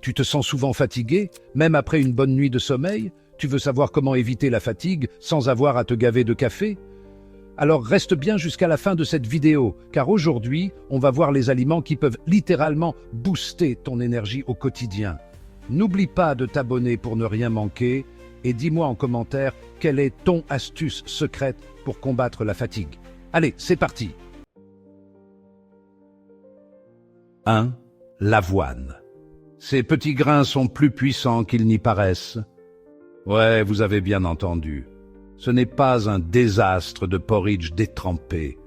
Tu te sens souvent fatigué, même après une bonne nuit de sommeil? Tu veux savoir comment éviter la fatigue sans avoir à te gaver de café? Alors reste bien jusqu'à la fin de cette vidéo, car aujourd'hui, on va voir les aliments qui peuvent littéralement booster ton énergie au quotidien. N'oublie pas de t'abonner pour ne rien manquer et dis-moi en commentaire quelle est ton astuce secrète pour combattre la fatigue. Allez, c'est parti! 1. L'avoine. Ces petits grains sont plus puissants qu'ils n'y paraissent. Ouais, vous avez bien entendu. Ce n'est pas un désastre de porridge détrempé.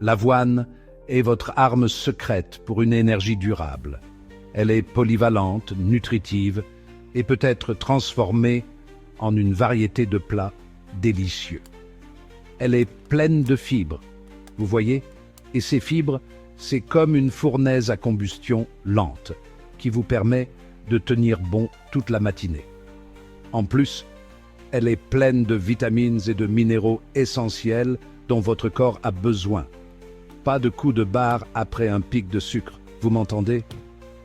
L'avoine est votre arme secrète pour une énergie durable. Elle est polyvalente, nutritive et peut être transformée en une variété de plats délicieux. Elle est pleine de fibres, vous voyez? Et ces fibres, c'est comme une fournaise à combustion lente qui vous permet de tenir bon toute la matinée. En plus, elle est pleine de vitamines et de minéraux essentiels dont votre corps a besoin. Pas de coup de barre après un pic de sucre, vous m'entendez?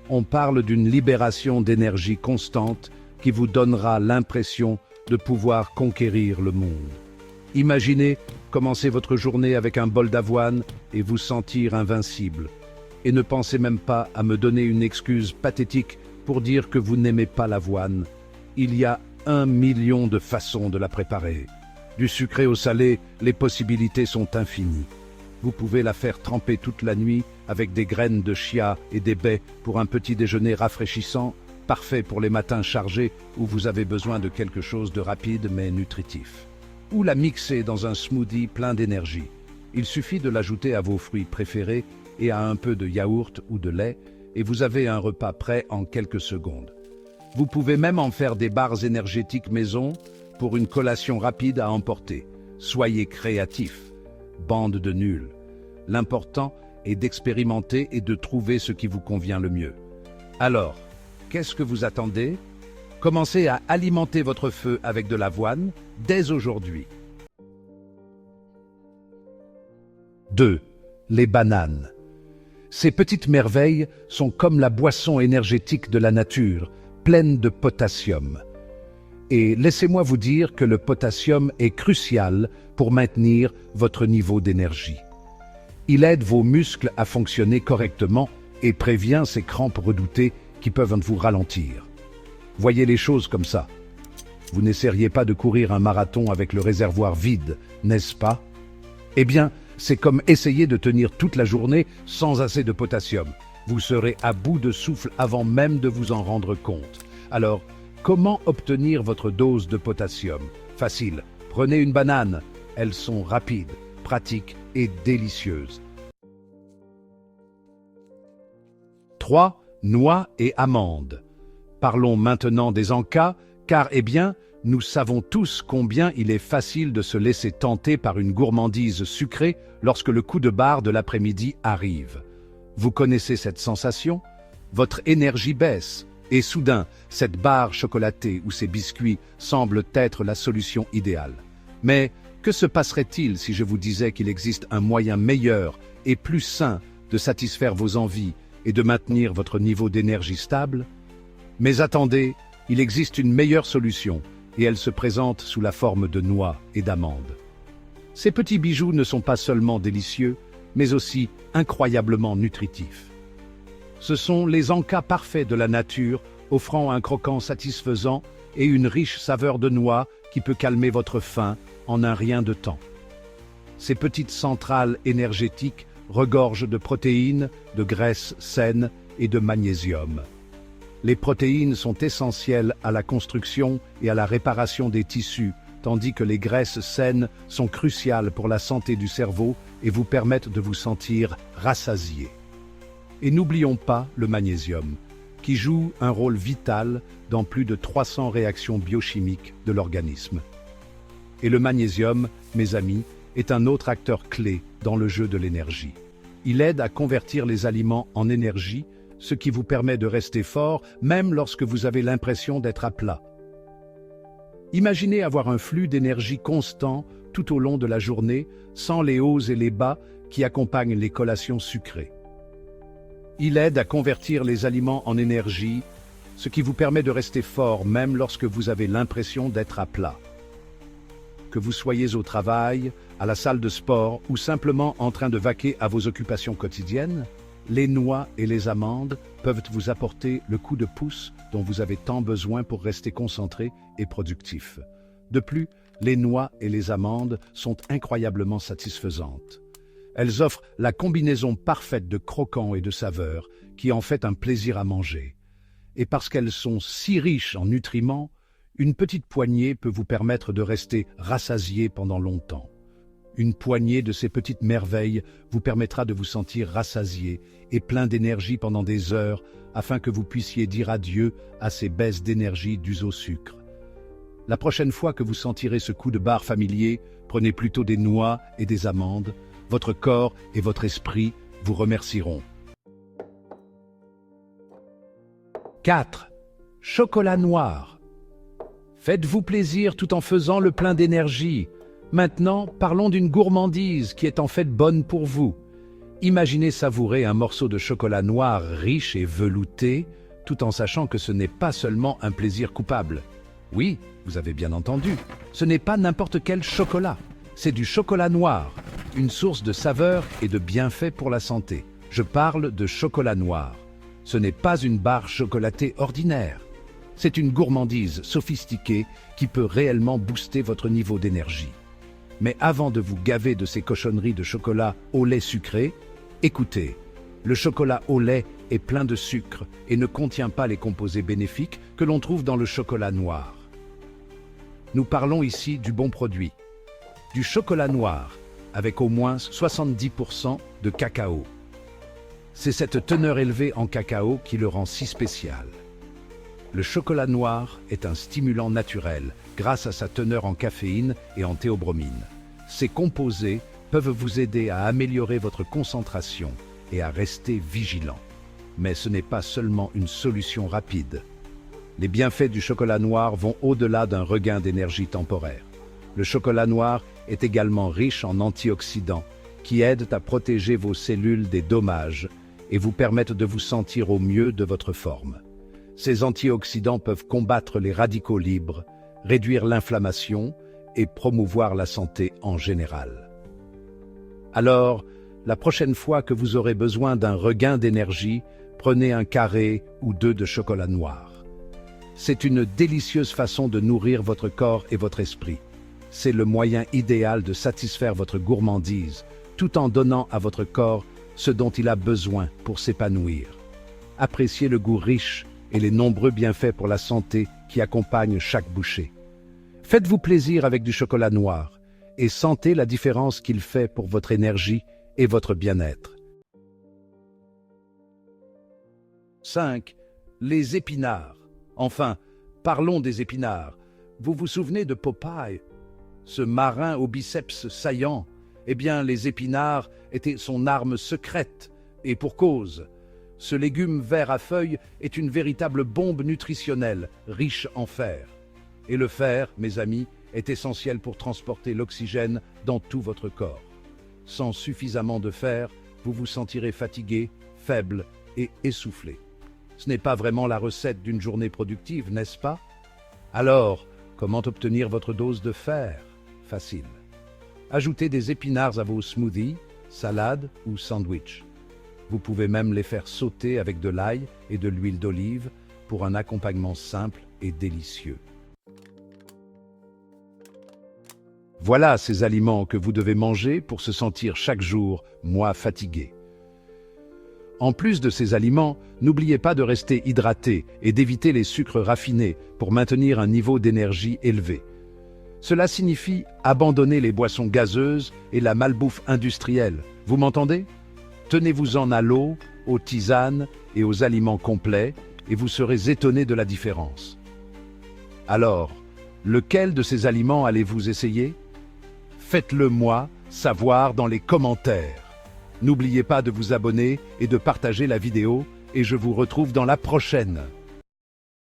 On parle d'une libération d'énergie constante qui vous donnera l'impression de pouvoir conquérir le monde. Imaginez commencer votre journée avec un bol d'avoine et vous sentir invincible. Et ne pensez même pas à me donner une excuse pathétique pour dire que vous n'aimez pas l'avoine. Il y a 1 million de façons de la préparer. Du sucré au salé, les possibilités sont infinies. Vous pouvez la faire tremper toute la nuit avec des graines de chia et des baies pour un petit déjeuner rafraîchissant, parfait pour les matins chargés où vous avez besoin de quelque chose de rapide mais nutritif. Ou la mixer dans un smoothie plein d'énergie. Il suffit de l'ajouter à vos fruits préférés et à un peu de yaourt ou de lait, et vous avez un repas prêt en quelques secondes. Vous pouvez même en faire des barres énergétiques maison pour une collation rapide à emporter. Soyez créatifs, bande de nuls. L'important est d'expérimenter et de trouver ce qui vous convient le mieux. Alors, qu'est-ce que vous attendez? Commencez à alimenter votre feu avec de l'avoine dès aujourd'hui. 2. Les bananes. Ces petites merveilles sont comme la boisson énergétique de la nature, pleine de potassium. Et laissez-moi vous dire que le potassium est crucial pour maintenir votre niveau d'énergie. Il aide vos muscles à fonctionner correctement et prévient ces crampes redoutées qui peuvent vous ralentir. Voyez les choses comme ça. Vous n'essaieriez pas de courir un marathon avec le réservoir vide, n'est-ce pas? Eh bien, c'est comme essayer de tenir toute la journée sans assez de potassium. Vous serez à bout de souffle avant même de vous en rendre compte. Alors, comment obtenir votre dose de potassium? Facile, prenez une banane. Elles sont rapides, pratiques et délicieuses. 3. Noix et amandes. Parlons maintenant des encas, car, eh bien, nous savons tous combien il est facile de se laisser tenter par une gourmandise sucrée lorsque le coup de barre de l'après-midi arrive. Vous connaissez cette sensation? Votre énergie baisse, et soudain, cette barre chocolatée ou ces biscuits semblent être la solution idéale. Mais que se passerait-il si je vous disais qu'il existe un moyen meilleur et plus sain de satisfaire vos envies et de maintenir votre niveau d'énergie stable? Mais attendez, il existe une meilleure solution, et elle se présente sous la forme de noix et d'amandes. Ces petits bijoux ne sont pas seulement délicieux, mais aussi incroyablement nutritifs. Ce sont les encas parfaits de la nature, offrant un croquant satisfaisant et une riche saveur de noix qui peut calmer votre faim en un rien de temps. Ces petites centrales énergétiques regorgent de protéines, de graisses saines et de magnésium. Les protéines sont essentielles à la construction et à la réparation des tissus, tandis que les graisses saines sont cruciales pour la santé du cerveau et vous permettent de vous sentir rassasié. Et n'oublions pas le magnésium, qui joue un rôle vital dans plus de 300 réactions biochimiques de l'organisme. Et le magnésium, mes amis, est un autre acteur clé dans le jeu de l'énergie. Il aide à convertir les aliments en énergie, ce qui vous permet de rester fort même lorsque vous avez l'impression d'être à plat. Imaginez avoir un flux d'énergie constant tout au long de la journée, sans les hauts et les bas qui accompagnent les collations sucrées. Il aide à convertir les aliments en énergie, ce qui vous permet de rester fort même lorsque vous avez l'impression d'être à plat. Que vous soyez au travail, à la salle de sport ou simplement en train de vaquer à vos occupations quotidiennes, les noix et les amandes peuvent vous apporter le coup de pouce dont vous avez tant besoin pour rester concentré et productif. De plus, les noix et les amandes sont incroyablement satisfaisantes. Elles offrent la combinaison parfaite de croquant et de saveur qui en fait un plaisir à manger. Et parce qu'elles sont si riches en nutriments, une petite poignée peut vous permettre de rester rassasié pendant longtemps. Une poignée de ces petites merveilles vous permettra de vous sentir rassasié et plein d'énergie pendant des heures afin que vous puissiez dire adieu à ces baisses d'énergie dues au sucre. La prochaine fois que vous sentirez ce coup de barre familier, prenez plutôt des noix et des amandes. Votre corps et votre esprit vous remercieront. 4. Chocolat noir. Faites-vous plaisir tout en faisant le plein d'énergie. Maintenant, parlons d'une gourmandise qui est en fait bonne pour vous. Imaginez savourer un morceau de chocolat noir riche et velouté, tout en sachant que ce n'est pas seulement un plaisir coupable. Oui, vous avez bien entendu, ce n'est pas n'importe quel chocolat. C'est du chocolat noir, une source de saveur et de bienfaits pour la santé. Je parle de chocolat noir. Ce n'est pas une barre chocolatée ordinaire. C'est une gourmandise sophistiquée qui peut réellement booster votre niveau d'énergie. Mais avant de vous gaver de ces cochonneries de chocolat au lait sucré, écoutez, le chocolat au lait est plein de sucre et ne contient pas les composés bénéfiques que l'on trouve dans le chocolat noir. Nous parlons ici du bon produit, du chocolat noir avec au moins 70% de cacao. C'est cette teneur élevée en cacao qui le rend si spécial. Le chocolat noir est un stimulant naturel grâce à sa teneur en caféine et en théobromine. Ces composés peuvent vous aider à améliorer votre concentration et à rester vigilant. Mais ce n'est pas seulement une solution rapide. Les bienfaits du chocolat noir vont au-delà d'un regain d'énergie temporaire. Le chocolat noir est également riche en antioxydants qui aident à protéger vos cellules des dommages et vous permettent de vous sentir au mieux de votre forme. Ces antioxydants peuvent combattre les radicaux libres, réduire l'inflammation et promouvoir la santé en général. Alors, la prochaine fois que vous aurez besoin d'un regain d'énergie, prenez un carré ou 2 de chocolat noir. C'est une délicieuse façon de nourrir votre corps et votre esprit. C'est le moyen idéal de satisfaire votre gourmandise, tout en donnant à votre corps ce dont il a besoin pour s'épanouir. Appréciez le goût riche et les nombreux bienfaits pour la santé qui accompagnent chaque bouchée. Faites-vous plaisir avec du chocolat noir et sentez la différence qu'il fait pour votre énergie et votre bien-être. 5. Les épinards. Enfin, parlons des épinards. Vous vous souvenez de Popeye, ce marin au biceps saillant? Eh bien, les épinards étaient son arme secrète, et pour cause. Ce légume vert à feuilles est une véritable bombe nutritionnelle, riche en fer. Et le fer, mes amis, est essentiel pour transporter l'oxygène dans tout votre corps. Sans suffisamment de fer, vous vous sentirez fatigué, faible et essoufflé. Ce n'est pas vraiment la recette d'une journée productive, n'est-ce pas? Alors, comment obtenir votre dose de fer? Facile. Ajoutez des épinards à vos smoothies, salades ou sandwichs. Vous pouvez même les faire sauter avec de l'ail et de l'huile d'olive pour un accompagnement simple et délicieux. Voilà ces aliments que vous devez manger pour se sentir chaque jour moins fatigué. En plus de ces aliments, n'oubliez pas de rester hydraté et d'éviter les sucres raffinés pour maintenir un niveau d'énergie élevé. Cela signifie abandonner les boissons gazeuses et la malbouffe industrielle. Vous m'entendez? Tenez-vous-en à l'eau, aux tisanes et aux aliments complets et vous serez étonné de la différence. Alors, lequel de ces aliments allez-vous essayer? Faites-le moi savoir dans les commentaires. N'oubliez pas de vous abonner et de partager la vidéo et je vous retrouve dans la prochaine.